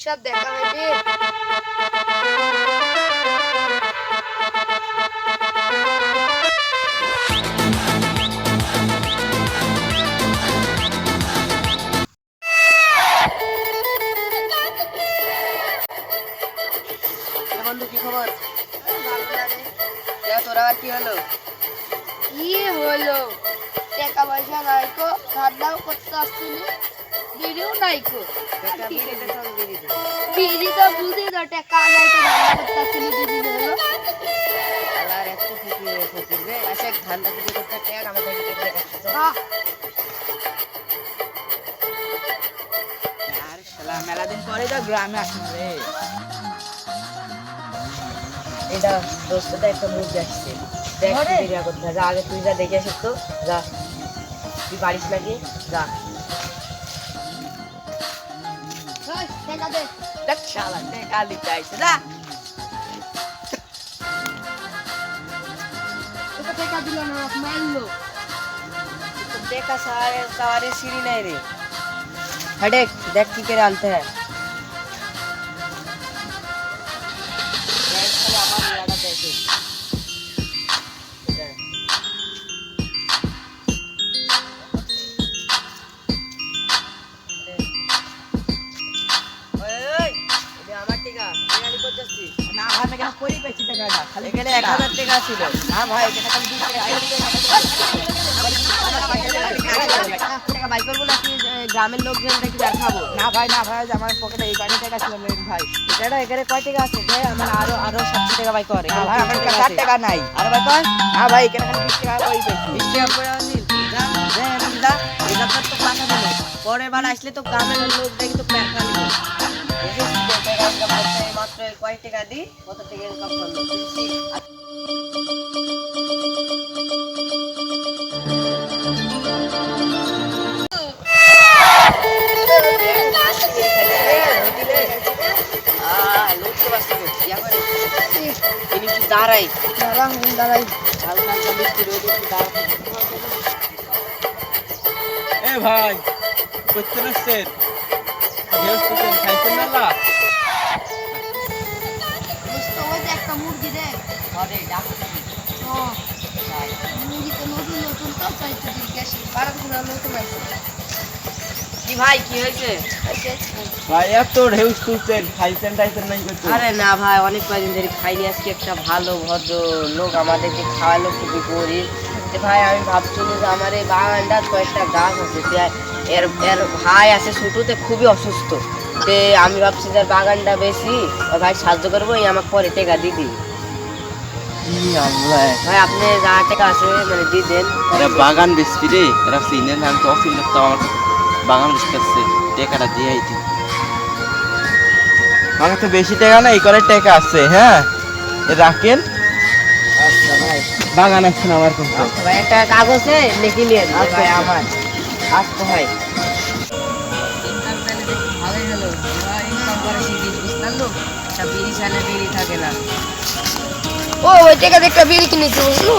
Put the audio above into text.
সাথে দেখা হবে। বন্ধু কি খবর? তোর আবার কি হলো? কি হলো? টাকা পয়সা নাই কো, ধান্দাও করতে আসছি না, বিড়িও নাই কো। বিড়ি তো বুঝি তো, টাকা নাই তো ধান্দা করতে আসছি না, দুদিন হলো। আল্লাহর এত ফকির রে, আচ্ছা ধান্দা যদি করতে টাকা আমাদের দেখাচ্ছ। আর শালা মেলা দিন পরে তো গ্রামে আসিস রে। এটা দোস্তটা একটা মুখ দেখছে, দেখ দেরিয়া করতে যা, আগে তুই যা দেখে আসিস তো, যা তুই পারিস নাকি, যা। টাকা দে। দেখ শালা টাকা দিতে আইছে, যা। তোকে টাকা দিল না, মারলো। দেখা सारे सीढ़ी नहीं रे, हटे देख की करे आनते हैं। না ভাই এখানে কই পেছি টাকাটা, খালি এখানে 1000 টাকা ছিল। না ভাই এখানে আমি 20 টাকা টাকা বাই করবো নাকি গ্রামের লোকজন নাকি বের খাবো? না ভাই আমার পকেটে এই কয়টা টাকা ছিল ভাই। এটা এখানে কয় টাকা আছে ভাই? আমার আরো 700 টাকা বাই করে। না ভাই আমার কাছে 60 টাকা নাই। আরে ভাই কয়? না ভাই এখানে খালি 20 টাকা কই পেছি। 20 টাকা করে আনিল। যা যা এটা তো টাকা দিল। পরের বার আসলে তো গ্রামের লোক দেখি তো বের খাবো। মাত্র কয় টাকা দি কত টাকা ইনকাম করলো দাঁড়াই দাঁড়াই। এ ভাই করতে আসছেন খাইছেন না? একটা মুরগি দে। মুরগি তো নতুন নতুন তো চাইতে জিজ্ঞাসা পারাগুলো নতুন আছে। কি ভাই কি হয়েছে? ভাই এত ঢেউ তুলছেন, খাইছেন টাইছেন নাই করতে? আরে না ভাই অনেক কয়েকদিন ধরে খাইনি, আজকে একটা ভালো ভদ্র লোক আমাদেরকে খাওয়ালো, খুবই গরিব। ভাই আমি ভাবছিল যে আমার এই বাগানটা কয়েকটা গাছ আছে, এর এর ভাই আছে ছোটতে খুবই অসুস্থ, তে আমি ভাবছি যে বাগানটা বেশি ওর ভাই সাহায্য করবো, এই আমাকে পরে টাকা দিয়ে দিই। ভাই আপনি যা টাকা আছে মানে দিয়ে দেন। বাগান বেশি রে, এরা চিনেন আমি তো অচিন তো আমার বাগান বেশি টাকাটা দিয়ে আইছি। আমার তো বেশি টাকা না, এই করে টাকা আছে। হ্যাঁ রাখেন। আচ্ছা ভাই বাগান আসছেন আমার কাছে। ভাই একটা কাগজে লিখে নিয়ে ভাই আমার। আচ্ছা ভাই ইনকাম তাহলে দেখি ভালোই হলো, ইনকাম করে শিখিস বুঝলাম তো, একটা বিড়ি ছাড়া বিড়ি থাকে না। ও ওই টাকা দিয়ে একটা বিড়ি কিনেছি বুঝলো।